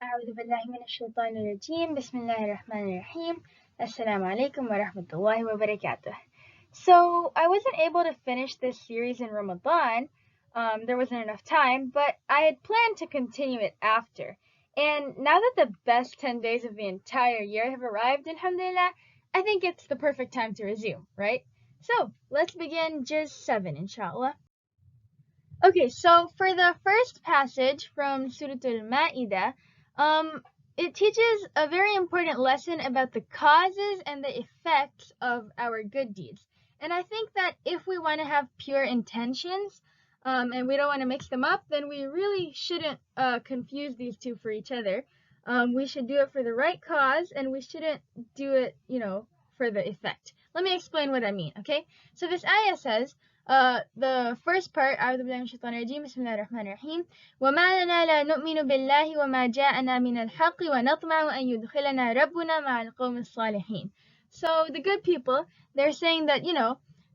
أعوذ بالله من الشيطان الرجيم بسم الله الرحمن الرحيم Assalamu alaikum wa rahmatullahi wa barakatuh. So I wasn't able to finish this series in Ramadan. There wasn't enough time, but I had planned to continue it after. And now that the best 10 days of the entire year have arrived, alhamdulillah, I think it's the perfect time to resume, right? So let's begin Juz 7, inshallah. Okay, so for the first passage from Surah Al-Ma'idah, it teaches a very important lesson about the causes and the effects of our good deeds. And I think that if we want to have pure intentions, and we don't want to mix them up, then we really shouldn't confuse these two for each other. We should do it for the right cause, and we shouldn't do it, for the effect. Let me explain what I mean, okay? So this ayah says, the first part, أعوذ بالله من الشيطان الرجيم بسم الله الرحمن الرحيم وما لنا لا نؤمن بالله وما جاءنا من الحق ونطمع أن يدخلنا ربنا مع القوم الصالحين. So the good people, they're saying that,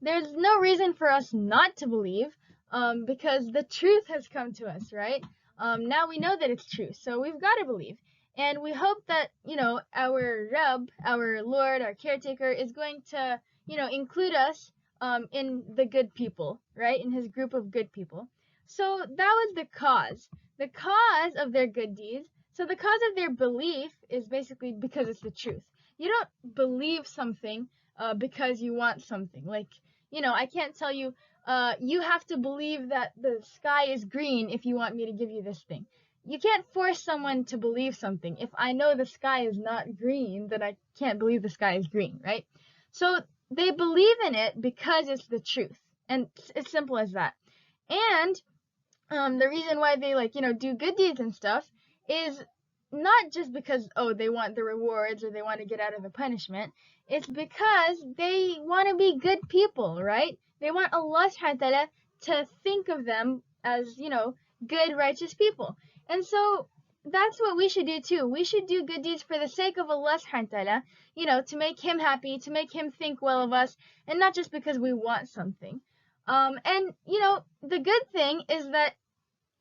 there's no reason for us not to believe, because the truth has come to us, right? Now we know that it's true, so we've got to believe. And we hope that, our Rabb, our Lord, our caretaker, is going to, include us in the good people, right? In his group of good people. So that was the cause. The cause of their good deeds. So the cause of their belief is basically because it's the truth. You don't believe something because you want something. Like, I can't tell you, you have to believe that the sky is green if you want me to give you this thing. You can't force someone to believe something. If I know the sky is not green, then I can't believe the sky is green, right? So they believe in it because it's the truth, and it's simple as that. And the reason why they do good deeds and stuff is not just because they want the rewards or they want to get out of the punishment. It's because they want to be good people, right? They want Allah subhanahu wa ta'ala to think of them as good, righteous people. And so that's what we should do too. We should do good deeds for the sake of Allah subhanahu wa ta'ala, to make him happy, to make him think well of us, and not just because we want something. And the good thing is that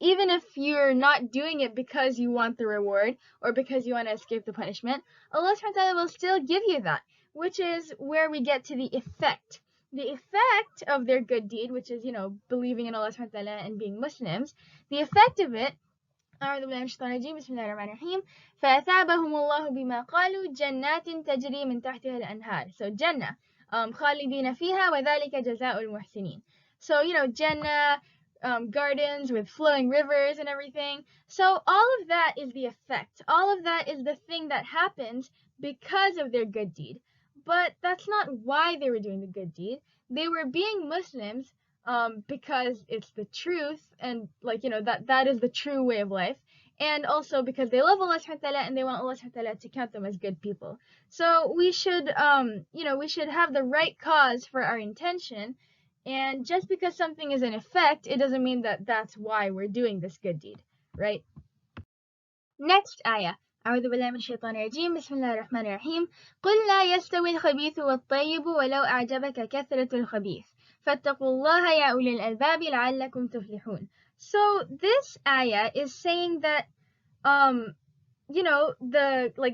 even if you're not doing it because you want the reward or because you want to escape the punishment, Allah subhanahu wa ta'ala will still give you that, which is where we get to the effect. The effect of their good deed, which is, believing in Allah subhanahu wa ta'ala and being Muslims, the effect of it, أعوذ بالله من الشيطان الرجيم بسم الله الرحمن الرحيم فأثابهم الله بما قالوا جنات تجري من تحتها الأنهار. So Jannah, خالدين فيها وذلك جزاء المحسنين. So Jannah, gardens with flowing rivers and everything. So all of that is the effect. All of that is the thing that happens because of their good deed. But that's not why they were doing the good deed. They were being Muslims because it's the truth, and that is the true way of life, and also because they love Allah subhanahu wa ta'ala and they want Allah subhanahu wa ta'ala to count them as good people. So we should we should have the right cause for our intention, and just because something is an effect, it doesn't mean that that's why we're doing this good deed, right? Next ayah. أعوذ بالله من الشيطان الرجيم بسم الله الرحمن الرحيم قل لا يستوي الخبيث والطيب ولو أعجبك كثرة الخبيث فاتقوا الله يا أولي الألباب لعلكم تفلحون. So this ayah is saying that the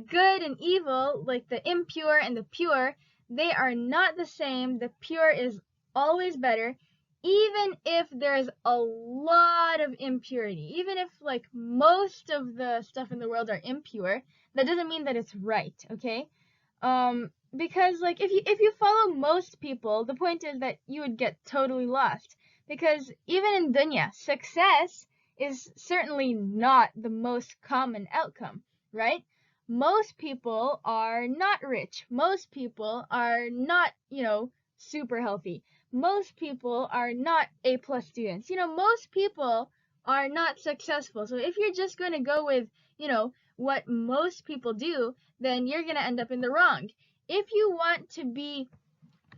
good and evil, like the impure and the pure, they are not the same. The pure is always better, even if there's a lot of impurity. Even if most of the stuff in the world are impure, that doesn't mean that it's right, okay? Because if you follow most people, the point is that you would get totally lost. Because even in dunya, success is certainly not the most common outcome, right? Most people are not rich. Most people are not, super healthy. Most people are not A+ students. Most people are not successful. So if you're just going to go with, what most people do, then you're going to end up in the wrong. If you want to be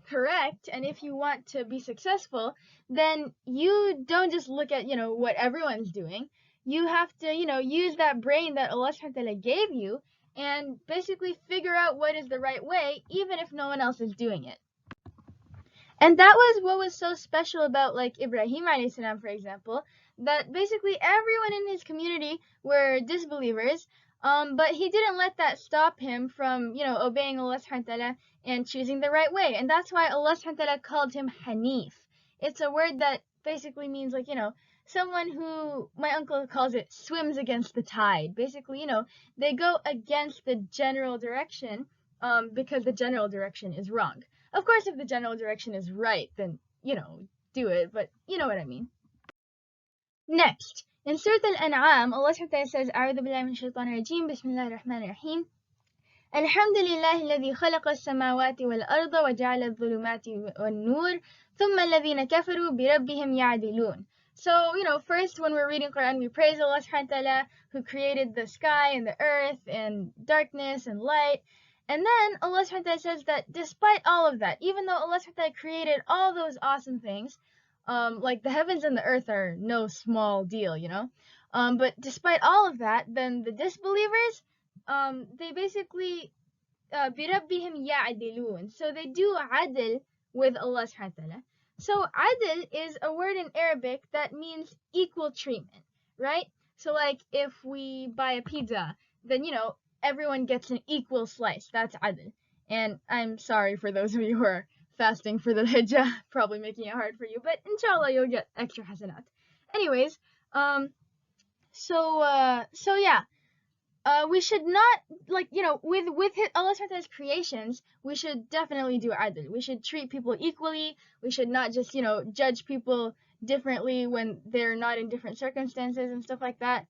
correct and if you want to be successful, then you don't just look at, what everyone's doing. You have to, use that brain that Allah subhanahu wa ta'ala gave you and basically figure out what is the right way, even if no one else is doing it. And that was what was so special about Ibrahim alayhi salam, for example, that basically everyone in his community were disbelievers, But he didn't let that stop him from, obeying Allah subhanahu wa ta'ala and choosing the right way. And that's why Allah subhanahu wa ta'ala called him Hanif. It's a word that basically means like, someone who, my uncle calls it, swims against the tide. Basically, they go against the general direction because the general direction is wrong. Of course, if the general direction is right, then, do it, but you know what I mean. Next, in Surah Al-An'am, Allah subhanahu wa ta'ala says, أعوذ بالله من الشيطان الرجيم بسم الله الرحمن الرحيم الحمد لله الذي خلق السماوات والأرض وجعل الظلمات والنور ثم الذين كفروا بربهم يعدلون. So, first when we're reading Quran, we praise Allah subhanahu wa ta'ala who created the sky and the earth and darkness and light. And then Allah subhanahu wa ta'ala says that despite all of that, even though Allah subhanahu wa ta'ala created all those awesome things, like the heavens and the earth are no small deal, but despite all of that, then the disbelievers, they basically بِرَبِّهِمْ يَعْدِلُونَ. So they do adl with Allah subhanahu wa ta'ala. So adl is a word in Arabic that means equal treatment, right? So like if we buy a pizza, then everyone gets an equal slice. That's adl. And I'm sorry for those of you who are fasting for the hijjah, probably making it hard for you, but inshallah you'll get extra hasanat. Anyways, so yeah. We should not, like, with Allah subhanahu wa ta'ala's creations, we should definitely do adl. We should treat people equally. We should not just, judge people differently when they're not in different circumstances and stuff like that.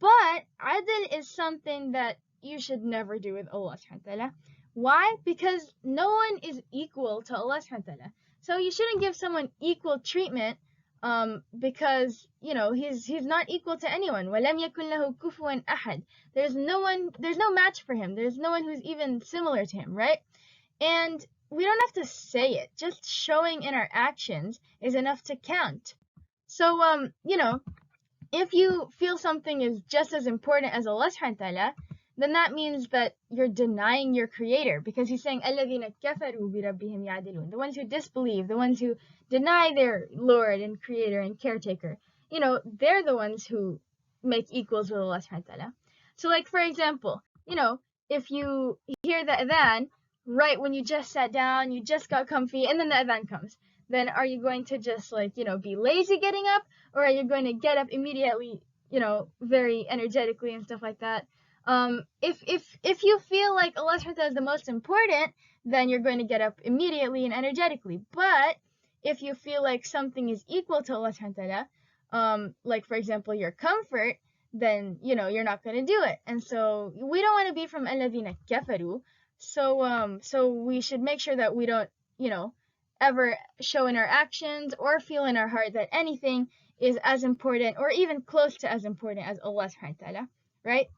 But adl is something that you should never do with Allah subhanahu wa ta'ala. Why? Because no one is equal to Allah subhanahu wa ta'ala. So you shouldn't give someone equal treatment because he's not equal to anyone. وَلَمْ يَكُنْ لَهُ كُفُوًا أَحَدٌ. There's no match for him. There's no one who's even similar to him, right? And we don't have to say it. Just showing in our actions is enough to count. So if you feel something is just as important as Allah subhanahu wa ta'ala, then that means that you're denying your creator, because he's saying الَّذِينَ كَفَرُوا بِرَبِّهِمْ يَعْدِلُونَ, the ones who disbelieve, the ones who deny their Lord and creator and caretaker, they're the ones who make equals with Allah subhanahu wa ta'ala. So like for example, if you hear the adhan right when you just sat down, you just got comfy, and then the adhan comes, then are you going to just be lazy getting up, or are you going to get up immediately, very energetically and stuff like that? If you feel like Allah subhanahu wa ta'ala is the most important, then you're going to get up immediately and energetically. But if you feel like something is equal to Allah subhanahu wa ta'ala, like for example your comfort, then you're not going to do it. And so we don't want to be from الَّذِينَ كَفَرُوا. So we should make sure that we don't ever show in our actions or feel in our heart that anything is as important or even close to as important as Allah subhanahu wa ta'ala, right?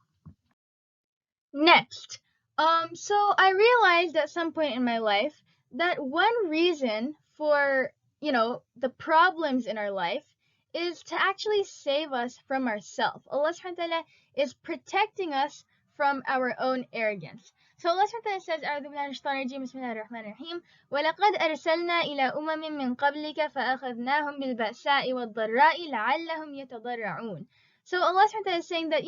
Next, so I realized at some point in my life that one reason for, the problems in our life is to actually save us from ourselves. Allah subhanahu wa ta'ala is protecting us from our own arrogance. So Allah subhanahu wa ta'ala says, أعوذ بالله من الشيطان الرجيم بسم الله الرحمن الرحيم وَلَقَدْ أَرْسَلْنَا إِلَى أُمَمٍ مِّن قَبْلِكَ فَأَخَذْنَاهُمْ بِالْبَأْسَاءِ وَالضَّرَّاءِ لَعَلَّهُمْ يَتَضَرَّعُونَ. So Allah subhanahu wa ta'ala is saying that,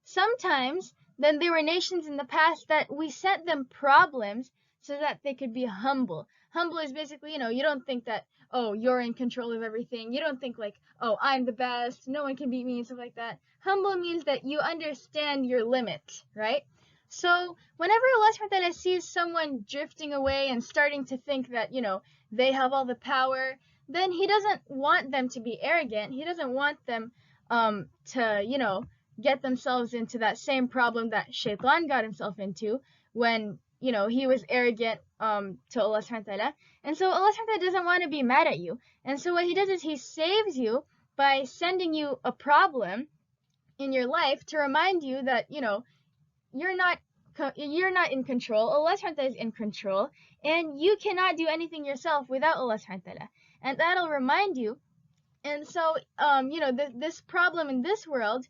sometimes then there were nations in the past that we sent them problems so that they could be humble. Humble is basically, you don't think that, oh, you're in control of everything. You don't think like, oh, I'm the best, no one can beat me and stuff like that. Humble means that you understand your limits, right? So whenever Allah subhanahu wa ta'ala sees someone drifting away and starting to think that, they have all the power, then he doesn't want them to be arrogant. He doesn't want them to, get themselves into that same problem that Shaitan got himself into when, he was arrogant to Allah subhanahu wa ta'ala. And so Allah subhanahu wa ta'ala doesn't want to be mad at you. And so what he does is he saves you by sending you a problem in your life to remind you that, you're not in control. Allah subhanahu wa ta'ala is in control, and you cannot do anything yourself without Allah subhanahu wa ta'ala. And that'll remind you. And so, this problem in this world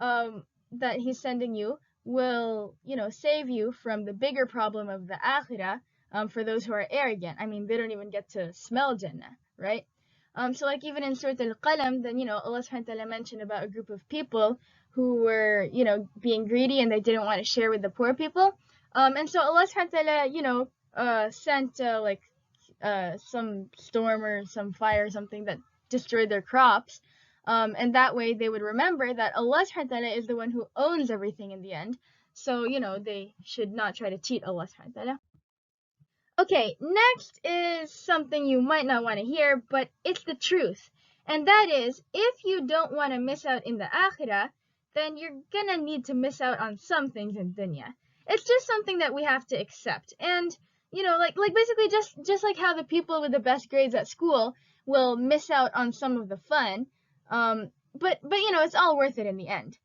that he's sending you will, save you from the bigger problem of the akhirah, for those who are arrogant. I mean, they don't even get to smell Jannah, right? So like even in Surah Al-Qalam, then, Allah subhanahu wa ta'ala mentioned about a group of people who were, you know, being greedy and they didn't want to share with the poor people. And so Allah subhanahu wa ta'ala, you know, sent some storm or some fire or something that destroyed their crops. And that way they would remember that Allah subhanahu wa ta'ala is the one who owns everything in the end. So, you know, they should not try to cheat Allah subhanahu wa ta'ala. Okay, next is something you might not want to hear, but it's the truth. And that is, if you don't want to miss out in the akhirah, then you're gonna need to miss out on some things in dunya. It's just something that we have to accept. And, you know, like basically just like how the people with the best grades at school will miss out on some of the fun, but you know, it's all worth it in the end.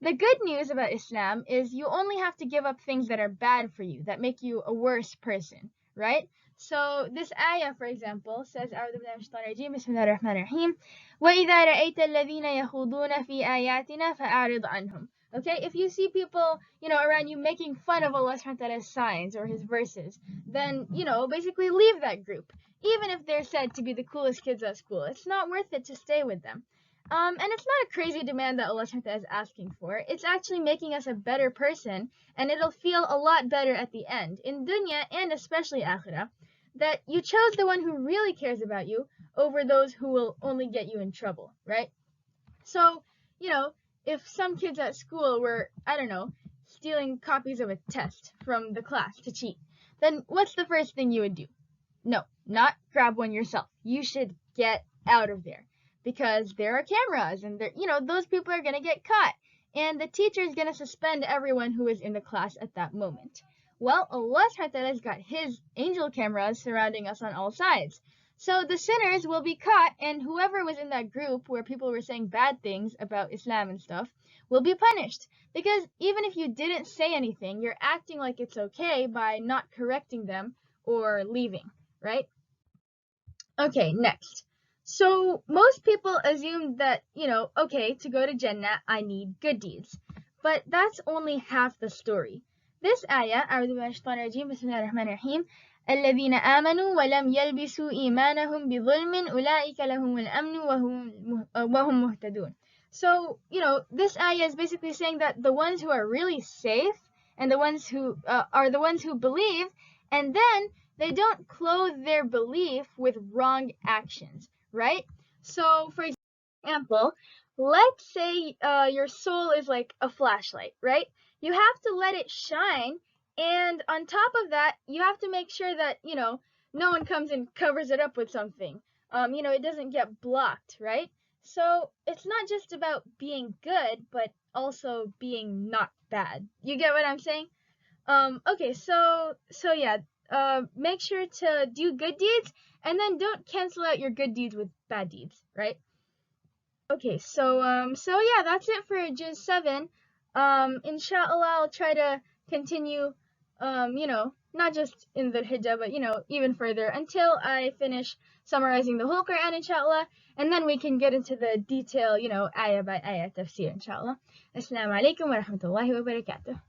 The good news about Islam is you only have to give up things that are bad for you, that make you a worse person, right? So this ayah, for example, says, أعوذ بالله من الشيطان الرجيم بسم الله الرحمن الرحيم وإذا رأيت الذين يخوضون في آياتنا فأعرض عنهم. Okay, if you see people, you know, around you making fun of Allah subhanahu wa ta'ala's signs or his verses, then, you know, basically leave that group. Even if they're said to be the coolest kids at school, it's not worth it to stay with them. And it's not a crazy demand that Allah subhanahu wa ta'ala is asking for. It's actually making us a better person, and it'll feel a lot better at the end, in dunya and especially akhirah, that you chose the one who really cares about you over those who will only get you in trouble, right? So, you know, if some kids at school were, I don't know, stealing copies of a test from the class to cheat, then what's the first thing you would do? No, not grab one yourself. You should get out of there, because there are cameras and there, you know, those people are going to get caught, and the teacher is going to suspend everyone who is in the class at that moment. Well, Allah subhanahu wa ta'ala has got his angel cameras surrounding us on all sides. So the sinners will be caught, and whoever was in that group where people were saying bad things about Islam and stuff will be punished. Because even if you didn't say anything, you're acting like it's okay by not correcting them or leaving, right? Okay, next. So most people assume that, you know, okay, to go to Jannah, I need good deeds. But that's only half the story. This ayah, أعوذ بالله من الشيطان الرجيم بسم الله الرحمن الرحيم الذين آمنوا ولم يلبسوا إيمانهم بظلم أولئك لهم الأمن وهم مهتدون. So, you know, this ayah is basically saying that the ones who are really safe and the ones who are the ones who believe, and then they don't clothe their belief with wrong actions, right? So, for example, let's say your soul is like a flashlight, right? You have to let it shine, and on top of that, you have to make sure that, you know, no one comes and covers it up with something. You know, it doesn't get blocked, right? So it's not just about being good, but also being not bad. You get what I'm saying? Okay, so yeah, make sure to do good deeds, and then don't cancel out your good deeds with bad deeds, right? Okay, so yeah, that's it for Juz 7. Inshallah, I'll try to continue, you know, not just in the Hijjah, but, you know, even further until I finish summarizing the whole Quran, inshallah, and then we can get into the detail, you know, ayah by ayah tafsir, inshallah. Assalamu alaikum wa rahmatullahi wa barakatuh.